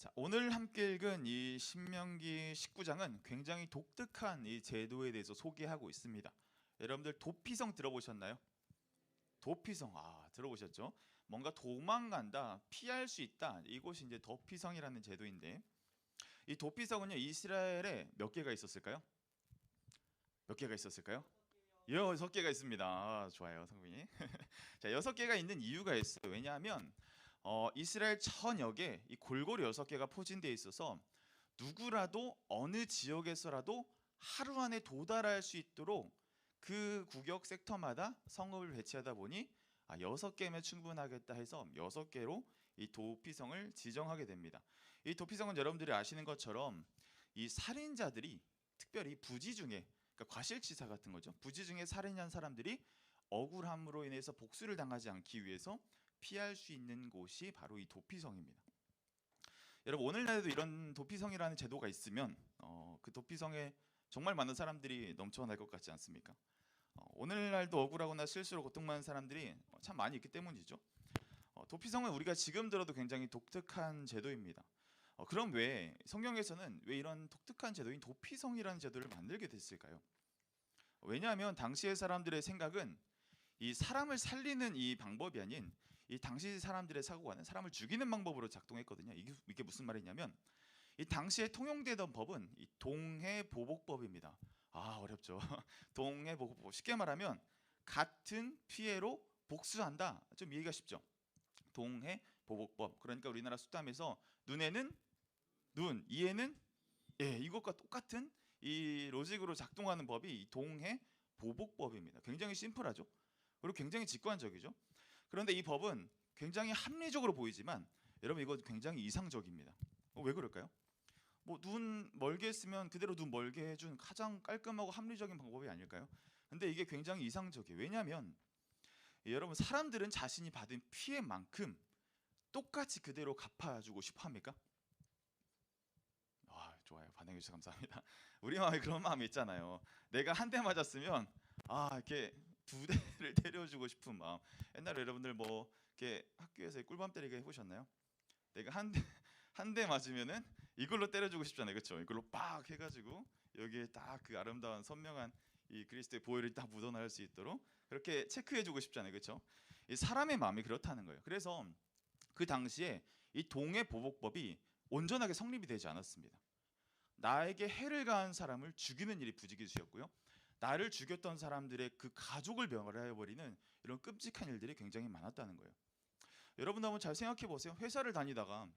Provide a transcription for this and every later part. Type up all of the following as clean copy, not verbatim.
자, 오늘 함께 읽은 이 신명기 19장은 굉장히 독특한 이 제도에 대해서 소개하고 있습니다. 여러분들 도피성 들어보셨나요? 도피성, 들어보셨죠? 뭔가 도망간다, 피할 수 있다. 이곳이 이제 도피성이라는 제도인데, 이 도피성은요, 이스라엘에 몇 개가 있었을까요? 몇 개가 있었을까요? 6개가 있습니다. 좋아요, 성빈이. 자, 6개가 있는 이유가 있어요. 왜냐하면 이스라엘 전역에 이 골고루 6개가 포진되어 있어서 누구라도 어느 지역에서라도 하루 안에 도달할 수 있도록 그 구역 섹터마다 성읍을 배치하다 보니 6개면 충분하겠다 해서 6개로 이 도피성을 지정하게 됩니다. 이 도피성은 여러분들이 아시는 것처럼 이 살인자들이 특별히 부지 중에, 그러니까 과실치사 같은 거죠. 부지 중에 살인한 사람들이 억울함으로 인해서 복수를 당하지 않기 위해서 피할 수 있는 곳이 바로 이 도피성입니다. 여러분, 오늘날에도 이런 도피성이라는 제도가 있으면 그 도피성에 정말 많은 사람들이 넘쳐날 것 같지 않습니까? 오늘날도 억울하거나 실수로 고통받는 사람들이 참 많이 있기 때문이죠. 도피성은 우리가 지금 들어도 굉장히 독특한 제도입니다. 그럼 왜 성경에서는 왜 이런 독특한 제도인 도피성이라는 제도를 만들게 됐을까요? 왜냐하면 당시의 사람들의 생각은 이 사람을 살리는 이 방법이 아닌 이 당시 사람들의 사고관은 사람을 죽이는 방법으로 작동했거든요. 이게 무슨 말이냐면 이 당시에 통용되던 법은 이 동해보복법입니다. 어렵죠. 동해보복법, 쉽게 말하면 같은 피해로 복수한다. 좀 이해가 쉽죠? 동해보복법, 그러니까 우리나라 속담에서 눈에는 눈, 이에는 예, 이것과 똑같은 이 로직으로 작동하는 법이 이 동해보복법입니다. 굉장히 심플하죠. 그리고 굉장히 직관적이죠. 그런데 이 법은 굉장히 합리적으로 보이지만 여러분, 이거 굉장히 이상적입니다. 왜 그럴까요? 뭐 눈 멀게 쓰면 그대로 눈 멀게 해준 가장 깔끔하고 합리적인 방법이 아닐까요? 근데 이게 굉장히 이상적이에요. 왜냐하면 여러분, 사람들은 자신이 받은 피해만큼 똑같이 그대로 갚아주고 싶어 합니까? 좋아요. 반응해 주셔서 감사합니다. 우리 마음에 그런 마음이 있잖아요. 내가 한 대 맞았으면 이렇게 2대를 때려주고 싶은 마음. 옛날에 여러분들 뭐 이렇게 학교에서 꿀밤 때리기 해보셨나요? 내가 한 대 맞으면은 이걸로 때려주고 싶잖아요, 그렇죠? 이걸로 빡 해가지고 여기에 딱 그 아름다운 선명한 이 그리스도의 보혈이 딱 묻어나올 수 있도록 그렇게 체크해주고 싶잖아요, 그렇죠? 이 사람의 마음이 그렇다는 거예요. 그래서 그 당시에 이 동해보복법이 온전하게 성립이 되지 않았습니다. 나에게 해를 가한 사람을 죽이는 일이 부지기수였고요. 나를 죽였던 사람들의 그 가족을 멸해버리는 이런 끔찍한 일들이 굉장히 많았다는 거예요. 여러분도 한번 잘 생각해 보세요. 회사를 다니다가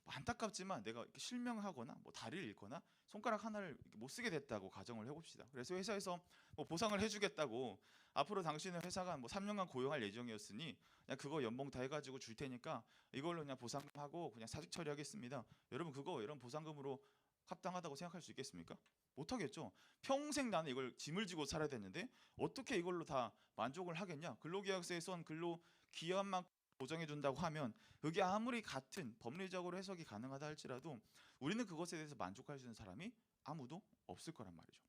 안타깝지만 내가 이렇게 실명하거나 뭐 다리를 잃거나 손가락 하나를 못 쓰게 됐다고 가정을 해봅시다. 그래서 회사에서 뭐 보상을 해주겠다고, 앞으로 당신은 회사가 뭐 3년간 고용할 예정이었으니 그냥 그거 연봉 다 해가지고 줄 테니까 이걸로 그냥 보상하고 그냥 사직 처리하겠습니다. 여러분, 그거 이런 보상금으로 합당하다고 생각할 수 있겠습니까? 못하겠죠. 평생 나는 이걸 짐을 지고 살아야 되는데 어떻게 이걸로 다 만족을 하겠냐? 근로계약서에 선 근로 기한만 보장해 준다고 하면 그게 아무리 같은 법리적으로 해석이 가능하다 할지라도 우리는 그것에 대해서 만족할 수 있는 사람이 아무도 없을 거란 말이죠.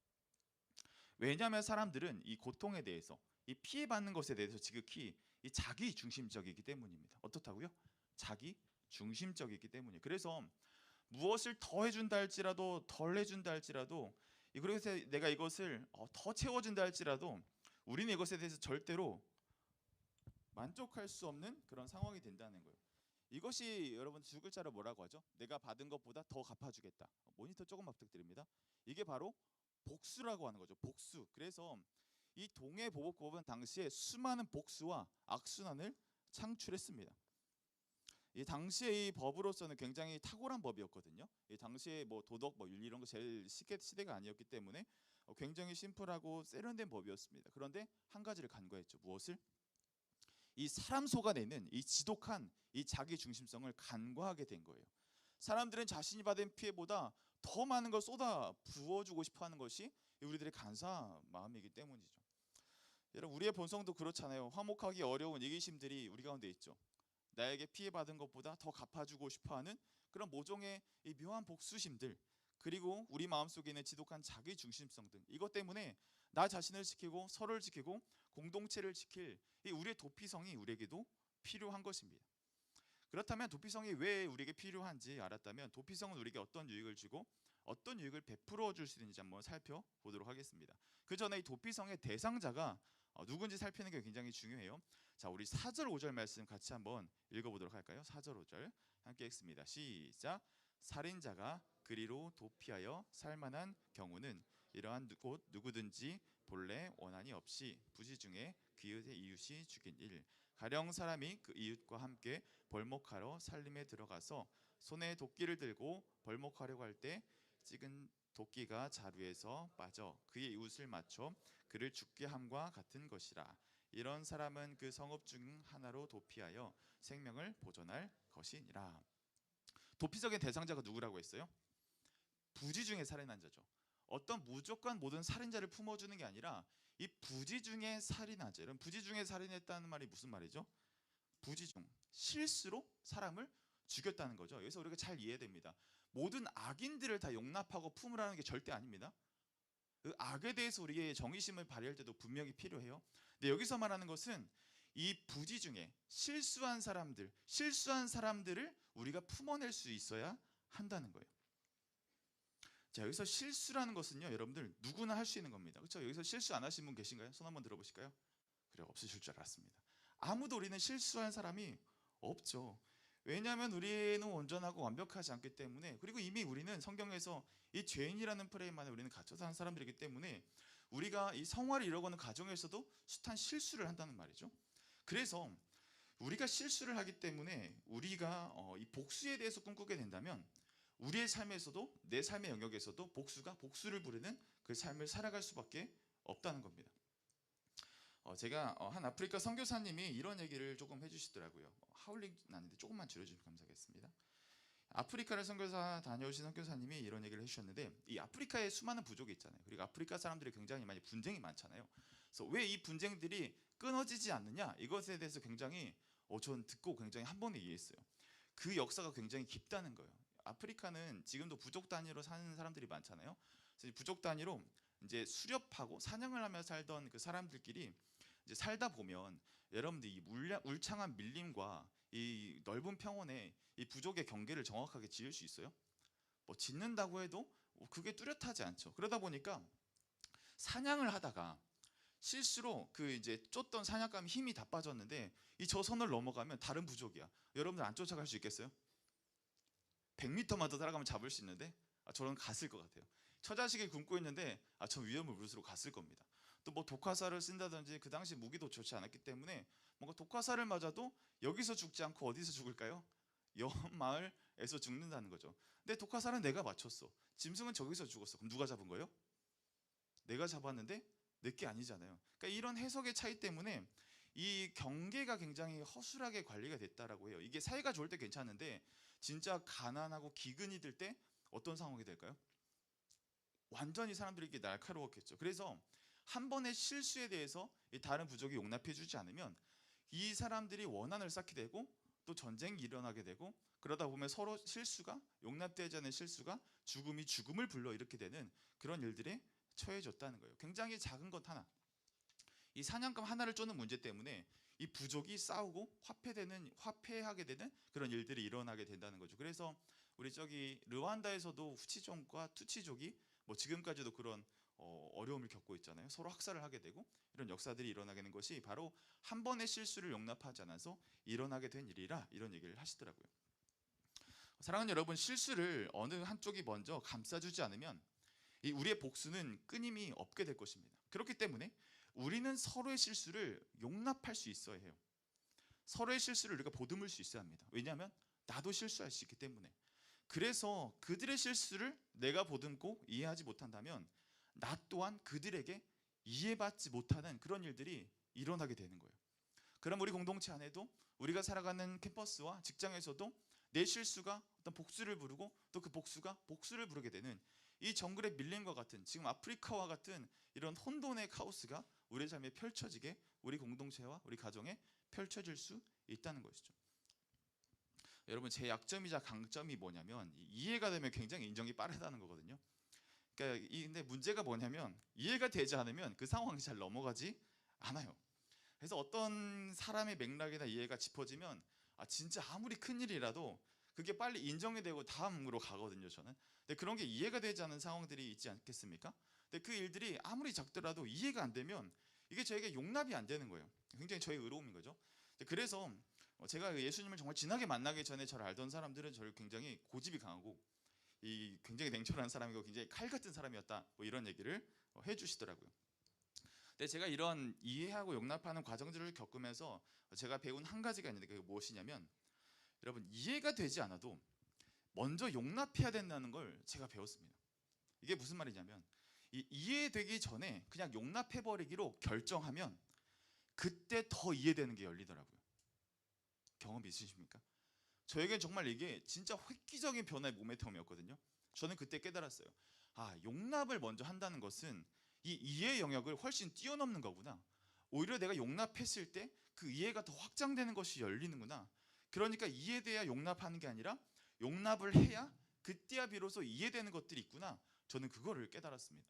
왜냐하면 사람들은 이 고통에 대해서, 이 피해받는 것에 대해서 지극히 이 자기 중심적이기 때문입니다. 어떻다고요? 자기 중심적이기 때문이에요. 그래서 무엇을 더 해준다 할지라도 덜 해준다 할지라도, 그래서 내가 이것을 더 채워준다 할지라도 우리는 이것에 대해서 절대로 만족할 수 없는 그런 상황이 된다는 거예요. 이것이 여러분 두 글자로 뭐라고 하죠? 내가 받은 것보다 더 갚아주겠다. 모니터 조금만 부탁드립니다. 이게 바로 복수라고 하는 거죠. 복수. 그래서 이 동해보복법은 당시에 수많은 복수와 악순환을 창출했습니다. 이 당시의 이 법으로서는 굉장히 탁월한 법이었거든요. 이 당시에 뭐 도덕, 뭐 윤리 이런 거 제일 쉽게 시대가 아니었기 때문에 굉장히 심플하고 세련된 법이었습니다. 그런데 한 가지를 간과했죠. 무엇을? 이 사람 속아내는 이 지독한 이 자기 중심성을 간과하게 된 거예요. 사람들은 자신이 받은 피해보다 더 많은 걸 쏟아 부어주고 싶어하는 것이 우리들의 간사한 마음이기 때문이죠. 여러분, 우리의 본성도 그렇잖아요. 화목하기 어려운 이기심들이 우리 가운데 있죠. 나에게 피해받은 것보다 더 갚아주고 싶어하는 그런 모종의 이 묘한 복수심들, 그리고 우리 마음속에 있는 지독한 자기 중심성 등, 이것 때문에 나 자신을 지키고 서로를 지키고 공동체를 지킬 이 우리의 도피성이 우리에게도 필요한 것입니다. 그렇다면 도피성이 왜 우리에게 필요한지 알았다면 도피성은 우리에게 어떤 유익을 주고 어떤 유익을 베풀어 줄 수 있는지 한번 살펴보도록 하겠습니다. 그 전에 이 도피성의 대상자가 누군지 살피는 게 굉장히 중요해요. 자, 우리 4절 5절 말씀 같이 한번 읽어보도록 할까요? 4절 5절 함께 읽습니다. 시작. 살인자가 그리로 도피하여 살만한 경우는 이러한 곳 누구든지 본래 원한이 없이 부지 중에 그의 이웃이 죽인 일, 가령 사람이 그 이웃과 함께 벌목하러 살림에 들어가서 손에 도끼를 들고 벌목하려고 할 때 찍은 도끼가 자루에서 빠져 그의 이웃을 맞춰 그를 죽게 함과 같은 것이라. 이런 사람은 그 성읍 중 하나로 도피하여 생명을 보존할 것이니라. 도피적인 대상자가 누구라고 했어요? 부지 중에 살인한 자죠. 어떤 무조건 모든 살인자를 품어주는 게 아니라 이 부지 중에 살인한 자. 이런 부지 중에 살인했다는 말이 무슨 말이죠? 부지 중, 실수로 사람을 죽였다는 거죠. 여기서 우리가 잘 이해됩니다. 모든 악인들을 다 용납하고 품으라는 게 절대 아닙니다. 그 악에 대해서 우리의 정의심을 발휘할 때도 분명히 필요해요. 근데 여기서 말하는 것은 이 부지 중에 실수한 사람들을 우리가 품어낼 수 있어야 한다는 거예요. 자, 여기서 실수라는 것은요, 여러분들 누구나 할 수 있는 겁니다. 그렇죠? 여기서 실수 안 하신 분 계신가요? 손 한번 들어보실까요? 그래, 없으실 줄 알았습니다. 아무도 우리는 실수한 사람이 없죠. 왜냐하면 우리는 온전하고 완벽하지 않기 때문에, 그리고 이미 우리는 성경에서 이 죄인이라는 프레임 안에 우리는 갇혀 사는 사람들이기 때문에 우리가 이 성화를 이루어가는 과정에서도 숱한 실수를 한다는 말이죠. 그래서 우리가 실수를 하기 때문에 우리가 이 복수에 대해서 꿈꾸게 된다면 우리의 삶에서도, 내 삶의 영역에서도 복수가 복수를 부르는 그 삶을 살아갈 수밖에 없다는 겁니다. 제가 한 아프리카 선교사님이 이런 얘기를 조금 해주시더라고요. 하울링 나는데 조금만 줄여주시면 감사하겠습니다. 아프리카를 선교사 다녀오신 선교사님이 이런 얘기를 해주셨는데, 이 아프리카에 수많은 부족이 있잖아요. 그리고 아프리카 사람들이 굉장히 많이 분쟁이 많잖아요. 그래서 왜 이 분쟁들이 끊어지지 않느냐, 이것에 대해서 굉장히 전 듣고 굉장히 한 번에 이해했어요. 그 역사가 굉장히 깊다는 거예요. 아프리카는 지금도 부족 단위로 사는 사람들이 많잖아요. 그래서 부족 단위로 이제 수렵하고 사냥을 하며 살던 그 사람들끼리 이제 살다 보면 여러분들 이 울창한 밀림과 이 넓은 평원에 이 부족의 경계를 정확하게 지을 수 있어요? 뭐 짓는다고 해도 그게 뚜렷하지 않죠. 그러다 보니까 사냥을 하다가 실수로 그 이제 쫓던 사냥감이 힘이 다 빠졌는데 이 저 선을 넘어가면 다른 부족이야. 여러분들 안 쫓아갈 수 있겠어요? 100m만 더 따라가면 잡을 수 있는데 저는 갔을 것 같아요. 처자식이 굶고 있는데 저 위험을 무릅쓰고 갔을 겁니다. 또 뭐 독화살을 쓴다든지 그 당시 무기도 좋지 않았기 때문에 뭔가 독화살을 맞아도 여기서 죽지 않고 어디서 죽을까요? 옆 마을에서 죽는다는 거죠. 근데 독화살은 내가 맞췄어. 짐승은 저기서 죽었어. 그럼 누가 잡은 거예요? 내가 잡았는데 내게 아니잖아요. 그러니까 이런 해석의 차이 때문에 이 경계가 굉장히 허술하게 관리가 됐다라고 해요. 이게 사이가 좋을 때 괜찮은데 진짜 가난하고 기근이 들 때 어떤 상황이 될까요? 완전히 사람들이 이렇게 날카로웠겠죠. 그래서 한 번의 실수에 대해서 다른 부족이 용납해주지 않으면 이 사람들이 원한을 쌓게 되고 또 전쟁이 일어나게 되고, 그러다 보면 서로 실수가, 용납되지 않은 실수가 죽음이 죽음을 불러일으키게 되는 그런 일들에 처해졌다는 거예요. 굉장히 작은 것 하나, 이 사냥감 하나를 쫓는 문제 때문에 이 부족이 싸우고 화폐하게 되는 그런 일들이 일어나게 된다는 거죠. 그래서 우리 저기 르완다에서도 후치족과 투치족이 뭐 지금까지도 그런 어려움을 겪고 있잖아요. 서로 학살을 하게 되고 이런 역사들이 일어나게 된 것이 바로 한 번의 실수를 용납하지 않아서 일어나게 된 일이라, 이런 얘기를 하시더라고요. 사랑하는 여러분, 실수를 어느 한쪽이 먼저 감싸주지 않으면 이 우리의 복수는 끊임이 없게 될 것입니다. 그렇기 때문에 우리는 서로의 실수를 용납할 수 있어야 해요. 서로의 실수를 우리가 보듬을 수 있어야 합니다. 왜냐하면 나도 실수할 수 있기 때문에. 그래서 그들의 실수를 내가 보듬고 이해하지 못한다면 나 또한 그들에게 이해받지 못하는 그런 일들이 일어나게 되는 거예요. 그럼 우리 공동체 안에도, 우리가 살아가는 캠퍼스와 직장에서도 내 실수가 어떤 복수를 부르고 또 그 복수가 복수를 부르게 되는 이 정글의 밀림과 같은, 지금 아프리카와 같은 이런 혼돈의 카오스가 우리 삶에 펼쳐지게, 우리 공동체와 우리 가정에 펼쳐질 수 있다는 것이죠. 여러분, 제 약점이자 강점이 뭐냐면 이해가 되면 굉장히 인정이 빠르다는 거거든요. 그러니까 근데 문제가 뭐냐면 이해가 되지 않으면 그 상황이 잘 넘어가지 않아요. 그래서 어떤 사람의 맥락이나 이해가 짚어지면 진짜 아무리 큰 일이라도 그게 빨리 인정이 되고 다음으로 가거든요, 저는. 근데 그런 게 이해가 되지 않는 상황들이 있지 않겠습니까? 근데 그 일들이 아무리 작더라도 이해가 안 되면 이게 저에게 용납이 안 되는 거예요. 굉장히 저의 의로움인 거죠. 그래서 제가 예수님을 정말 진하게 만나기 전에 저를 알던 사람들은 저를 굉장히 고집이 강하고 이 굉장히 냉철한 사람이고 굉장히 칼 같은 사람이었다, 뭐 이런 얘기를 해주시더라고요. 근데 제가 이런 이해하고 용납하는 과정들을 겪으면서 제가 배운 한 가지가 있는데 그게 무엇이냐면, 여러분, 이해가 되지 않아도 먼저 용납해야 된다는 걸 제가 배웠습니다. 이게 무슨 말이냐면, 이해되기 전에 그냥 용납해버리기로 결정하면 그때 더 이해되는 게 열리더라고요. 경험 있으십니까? 저에겐 정말 이게 진짜 획기적인 변화의 모멘텀이었거든요. 저는 그때 깨달았어요. 용납을 먼저 한다는 것은 이 이해 영역을 훨씬 뛰어넘는 거구나. 오히려 내가 용납했을 때 그 이해가 더 확장되는 것이 열리는구나. 그러니까 이해돼야 용납하는 게 아니라 용납을 해야 그때야 비로소 이해되는 것들이 있구나. 저는 그거를 깨달았습니다.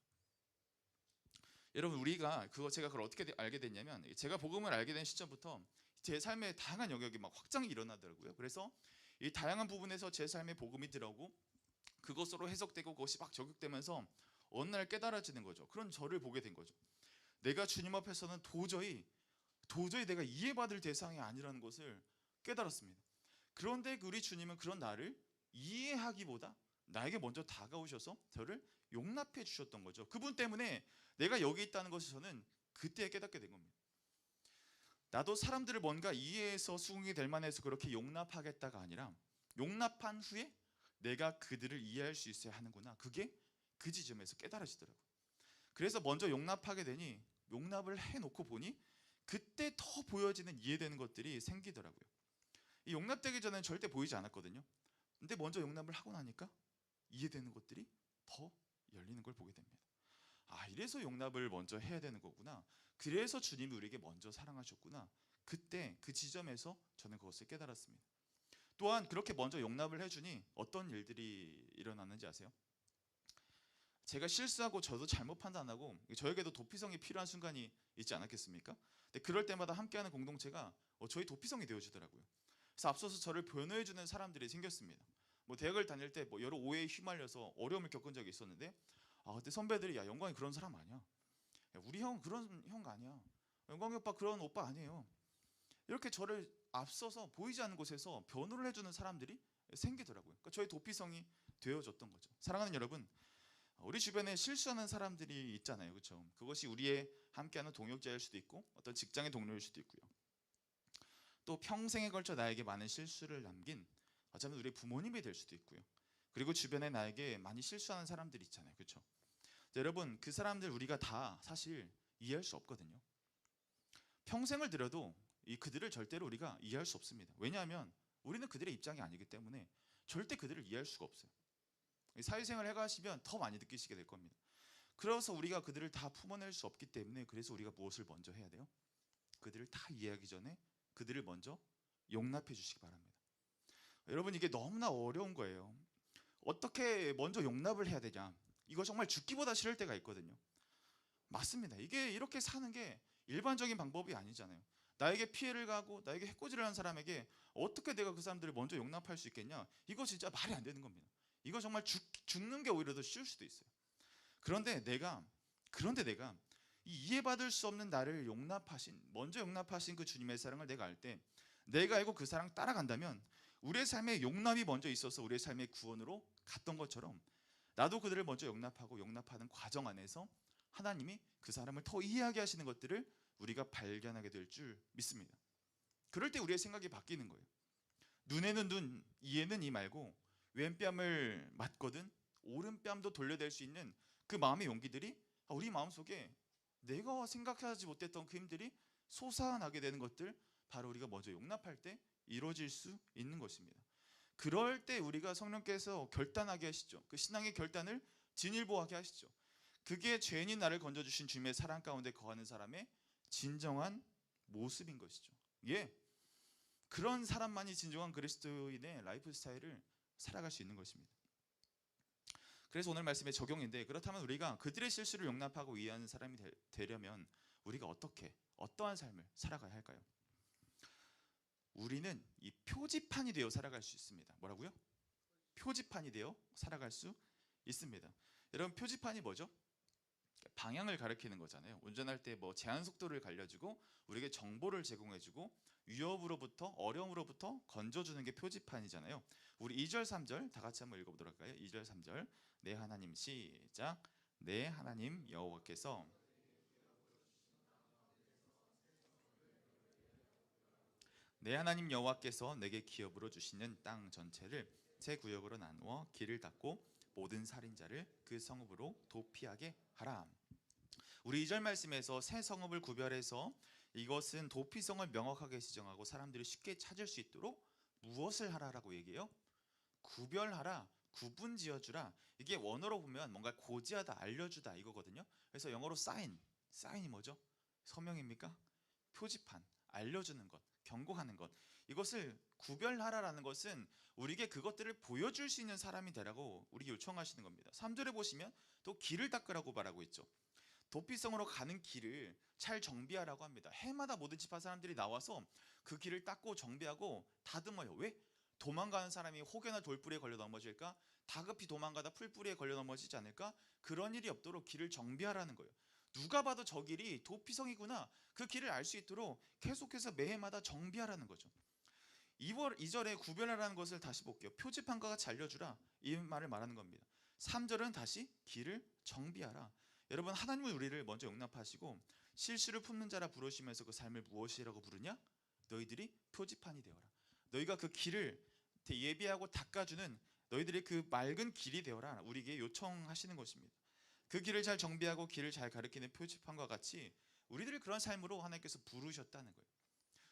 여러분, 우리가 제가 그걸 어떻게 알게 됐냐면, 제가 복음을 알게 된 시점부터 제 삶의 다양한 영역이 막 확장이 일어나더라고요. 그래서 이 다양한 부분에서 제 삶에 복음이 들어오고 그것으로 해석되고 그것이 막 적용되면서 어느 날 깨달아지는 거죠. 그런 저를 보게 된 거죠. 내가 주님 앞에서는 도저히 내가 이해받을 대상이 아니라는 것을 깨달았습니다. 그런데 우리 주님은 그런 나를 이해하기보다 나에게 먼저 다가오셔서 저를 용납해 주셨던 거죠. 그분 때문에 내가 여기 있다는 것을 저는 그때 깨닫게 된 겁니다. 나도 사람들을 뭔가 이해해서 수긍이 될 만해서 그렇게 용납하겠다가 아니라 용납한 후에 내가 그들을 이해할 수 있어야 하는구나. 그게 그 지점에서 깨달아지더라고요. 그래서 먼저 용납하게 되니 용납을 해놓고 보니 그때 더 보여지는 이해되는 것들이 생기더라고요. 이 용납되기 전에는 절대 보이지 않았거든요. 근데 먼저 용납을 하고 나니까 이해되는 것들이 더 열리는 걸 보게 됩니다. 이래서 용납을 먼저 해야 되는 거구나. 그래서 주님이 우리에게 먼저 사랑하셨구나. 그때 그 지점에서 저는 그것을 깨달았습니다. 또한 그렇게 먼저 용납을 해주니 어떤 일들이 일어났는지 아세요? 제가 실수하고 저도 잘못 판단하고 저에게도 도피성이 필요한 순간이 있지 않았겠습니까? 근데 그럴 때마다 함께하는 공동체가 저희 도피성이 되어주더라고요. 그래서 앞서서 저를 변호해주는 사람들이 생겼습니다. 대학을 다닐 때 여러 오해에 휘말려서 어려움을 겪은 적이 있었는데, 그때 선배들이 영광이 그런 사람 아니야. 우리 형 그런 형 아니야. 영광이 오빠 그런 오빠 아니에요. 이렇게 저를 앞서서 보이지 않는 곳에서 변호를 해주는 사람들이 생기더라고요. 그러니까 저의 도피성이 되어졌던 거죠. 사랑하는 여러분, 우리 주변에 실수하는 사람들이 있잖아요, 그렇죠? 그것이 우리의 함께하는 동역자일 수도 있고 어떤 직장의 동료일 수도 있고요. 또 평생에 걸쳐 나에게 많은 실수를 남긴 어쩌면 우리 부모님이 될 수도 있고요. 그리고 주변에 나에게 많이 실수하는 사람들이 있잖아요, 그렇죠? 여러분, 그 사람들 우리가 다 사실 이해할 수 없거든요. 평생을 들여도 그들을 절대로 우리가 이해할 수 없습니다. 왜냐하면 우리는 그들의 입장이 아니기 때문에 절대 그들을 이해할 수가 없어요. 사회생활을 해가시면 더 많이 느끼시게 될 겁니다. 그래서 우리가 그들을 다 품어낼 수 없기 때문에 그래서 우리가 무엇을 먼저 해야 돼요? 그들을 다 이해하기 전에 그들을 먼저 용납해 주시기 바랍니다. 여러분, 이게 너무나 어려운 거예요. 어떻게 먼저 용납을 해야 되냐? 이거 정말 죽기보다 싫을 때가 있거든요. 맞습니다. 이게 이렇게 사는 게 일반적인 방법이 아니잖아요. 나에게 피해를 가고 나에게 해코지를 하는 사람에게 어떻게 내가 그 사람들을 먼저 용납할 수 있겠냐? 이거 진짜 말이 안 되는 겁니다. 이거 정말 죽는 게 오히려 더 쉬울 수도 있어요. 그런데 내가 이해받을 수 없는 나를 먼저 용납하신 그 주님의 사랑을 내가 알 때, 내가 알고 그 사랑 따라간다면 우리의 삶에 용납이 먼저 있어서 우리의 삶의 구원으로 갔던 것처럼 나도 그들을 먼저 용납하고 용납하는 과정 안에서 하나님이 그 사람을 더 이해하게 하시는 것들을 우리가 발견하게 될 줄 믿습니다. 그럴 때 우리의 생각이 바뀌는 거예요. 눈에는 눈, 이에는 이 말고 왼뺨을 맞거든 오른뺨도 돌려댈 수 있는 그 마음의 용기들이 우리 마음속에 내가 생각하지 못했던 그 힘들이 솟아나게 되는 것들, 바로 우리가 먼저 용납할 때 이루어질 수 있는 것입니다. 그럴 때 우리가 성령께서 결단하게 하시죠. 그 신앙의 결단을 진일보하게 하시죠. 그게 죄인인 나를 건져주신 주님의 사랑 가운데 거하는 사람의 진정한 모습인 것이죠. 그런 사람만이 진정한 그리스도인의 라이프 스타일을 살아갈 수 있는 것입니다. 그래서 오늘 말씀의 적용인데, 그렇다면 우리가 그들의 실수를 용납하고 이해하는 사람이 되려면 우리가 어떠한 삶을 살아가야 할까요? 우리는 이 표지판이 되어 살아갈 수 있습니다. 뭐라고요? 표지판이 되어 살아갈 수 있습니다. 여러분, 표지판이 뭐죠? 방향을 가리키는 거잖아요. 운전할 때 뭐 제한 속도를 알려주고 우리에게 정보를 제공해주고 위협으로부터, 어려움으로부터 건져주는 게 표지판이잖아요. 우리 2절 3절 다 같이 한번 읽어보도록 할까요? 2절 3절. 내 하나님, 시작. 내 하나님 여호와께서 내 하나님 여호와께서 내게 기업으로 주시는 땅 전체를 세 구역으로 나누어 길을 닫고 모든 살인자를 그 성읍으로 도피하게 하라. 우리 2절 말씀에서 세 성읍을 구별해서 이것은 도피성을 명확하게 지정하고 사람들이 쉽게 찾을 수 있도록 무엇을 하라라고 얘기해요? 구별하라, 구분 지어주라. 이게 원어로 보면 뭔가 고지하다, 알려주다 이거거든요. 그래서 영어로 사인이 뭐죠? 서명입니까? 표지판, 알려주는 것, 경고하는 것. 이것을 구별하라라는 것은 우리에게 그것들을 보여줄 수 있는 사람이 되라고 우리에게 요청하시는 겁니다. 3절에 보시면 또 길을 닦으라고 말하고 있죠. 도피성으로 가는 길을 잘 정비하라고 합니다. 해마다 모든 지파 사람들이 나와서 그 길을 닦고 정비하고 다듬어요. 왜? 도망가는 사람이 혹여나 돌뿌리에 걸려 넘어질까? 다급히 도망가다 풀뿌리에 걸려 넘어지지 않을까? 그런 일이 없도록 길을 정비하라는 거예요. 누가 봐도 저 길이 도피성이구나, 그 길을 알 수 있도록 계속해서 매해마다 정비하라는 거죠. 2절에 구별하라는 것을 다시 볼게요. 표지판과 같이 알려주라, 이 말을 말하는 겁니다. 3절은 다시 길을 정비하라. 여러분, 하나님은 우리를 먼저 용납하시고 실수를 품는 자라 부르시면서 그 삶을 무엇이라고 부르냐? 너희들이 표지판이 되어라. 너희가 그 길을 예비하고 닦아주는 너희들이 그 맑은 길이 되어라, 우리에게 요청하시는 것입니다. 그 길을 잘 정비하고 길을 잘 가리키는 표지판과 같이 우리들을 그런 삶으로 하나님께서 부르셨다는 거예요.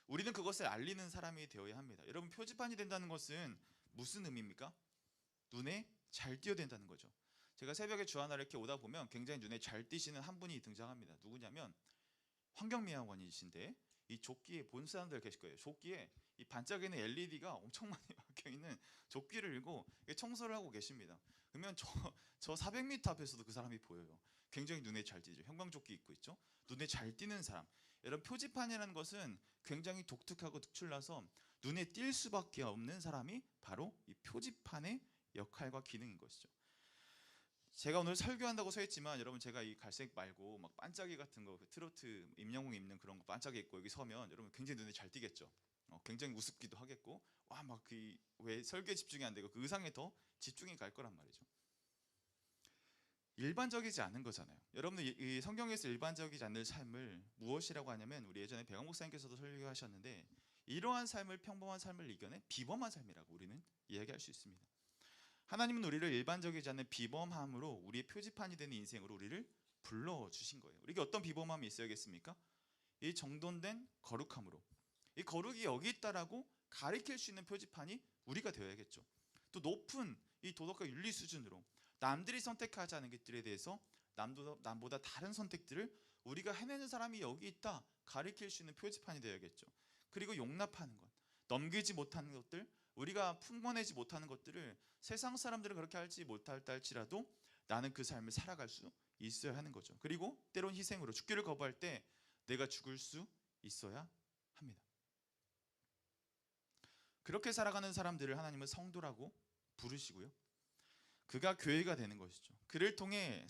우리는 그것을 알리는 사람이 되어야 합니다. 여러분, 표지판이 된다는 것은 무슨 의미입니까? 눈에 잘 띄어야 된다는 거죠. 제가 새벽에 주하나 이렇게 오다 보면 굉장히 눈에 잘 띄시는 한 분이 등장합니다. 누구냐면 환경미화원이신데 이 조끼에 본 사람들 계실 거예요. 조끼에 이 반짝이는 LED가 엄청 많이 박혀 있는 조끼를 들고 청소를 하고 계십니다. 그러면 저 400m 앞에서도 그 사람이 보여요. 굉장히 눈에 잘 띄죠. 형광조끼 입고 있죠. 눈에 잘 띄는 사람. 여러분, 표지판이라는 것은 굉장히 독특하고 특출나서 눈에 띌 수밖에 없는 사람이 바로 이 표지판의 역할과 기능인 것이죠. 제가 오늘 설교한다고 서 있지만 여러분, 제가 이 갈색 말고 막 반짝이 같은 거, 그 트로트 임영웅 입는 그런 거 반짝이 입고 여기 서면 여러분 굉장히 눈에 잘 띄겠죠. 굉장히 우습기도 하겠고, 와, 막 그 왜 설교에 집중이 안 되고 그 의상에 더 집중이 갈 거란 말이죠. 일반적이지 않은 거잖아요. 여러분들 이 성경에서 일반적이지 않는 삶을 무엇이라고 하냐면, 우리 예전에 배강 목사님께서도 설교하셨는데 이러한 삶을, 평범한 삶을 이겨낸 비범한 삶이라고 우리는 이야기할 수 있습니다. 하나님은 우리를 일반적이지 않는 비범함으로 우리의 표지판이 되는 인생으로 우리를 불러주신 거예요. 우리에게 어떤 비범함이 있어야겠습니까? 이 정돈된 거룩함으로, 이 거룩이 여기 있다라고 가리킬 수 있는 표지판이 우리가 되어야겠죠. 또 높은 이 도덕과 윤리 수준으로 남들이 선택하지 않은 것들에 대해서 남보다 다른 선택들을 우리가 해내는 사람이 여기 있다 가리킬 수 있는 표지판이 되어야겠죠. 그리고 용납하는 것, 넘기지 못하는 것들, 우리가 품어내지 못하는 것들을 세상 사람들은 그렇게 할지 못할다 할지라도 나는 그 삶을 살아갈 수 있어야 하는 거죠. 그리고 때론 희생으로 죽기를 거부할 때 내가 죽을 수 있어야 합니다. 그렇게 살아가는 사람들을 하나님은 성도라고 부르시고요, 그가 교회가 되는 것이죠. 그를 통해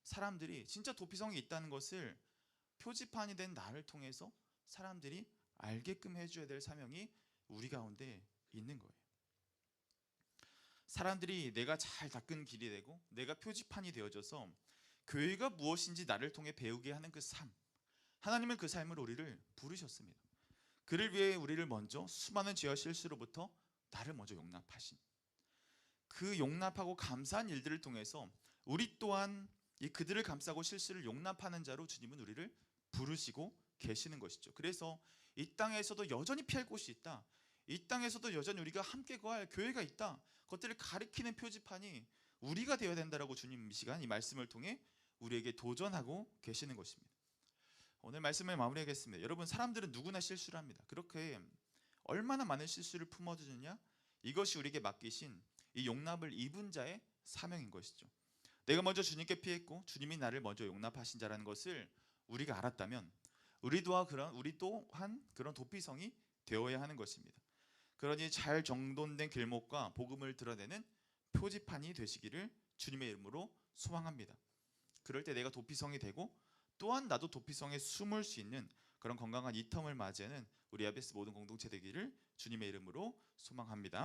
사람들이 진짜 도피성이 있다는 것을 표지판이 된 나를 통해서 사람들이 알게끔 해줘야 될 사명이 우리 가운데 있는 거예요. 사람들이 내가 잘 닦은 길이 되고 내가 표지판이 되어져서 교회가 무엇인지 나를 통해 배우게 하는 그 삶, 하나님은 그 삶을 우리를 부르셨습니다. 그를 위해 우리를 먼저 수많은 죄와 실수로부터 나를 먼저 용납하신, 그 용납하고 감사한 일들을 통해서 우리 또한 이 그들을 감싸고 실수를 용납하는 자로 주님은 우리를 부르시고 계시는 것이죠. 그래서 이 땅에서도 여전히 피할 곳이 있다, 이 땅에서도 여전히 우리가 함께 거할 교회가 있다, 그것들을 가리키는 표지판이 우리가 되어야 된다라고 주님 이 시간 이 말씀을 통해 우리에게 도전하고 계시는 것입니다. 오늘 말씀을 마무리하겠습니다. 여러분, 사람들은 누구나 실수를 합니다. 그렇게 얼마나 많은 실수를 품어주느냐, 이것이 우리에게 맡기신 이 용납을 입은 자의 사명인 것이죠. 내가 먼저 주님께 피했고 주님이 나를 먼저 용납하신 자라는 것을 우리가 알았다면 우리 또한 그런 도피성이 되어야 하는 것입니다. 그러니 잘 정돈된 길목과 복음을 드러내는 표지판이 되시기를 주님의 이름으로 소망합니다. 그럴 때 내가 도피성이 되고 또한 나도 도피성에 숨을 수 있는 그런 건강한 이 텀을 맞이하는 우리 아베스 모든 공동체 되기를 주님의 이름으로 소망합니다.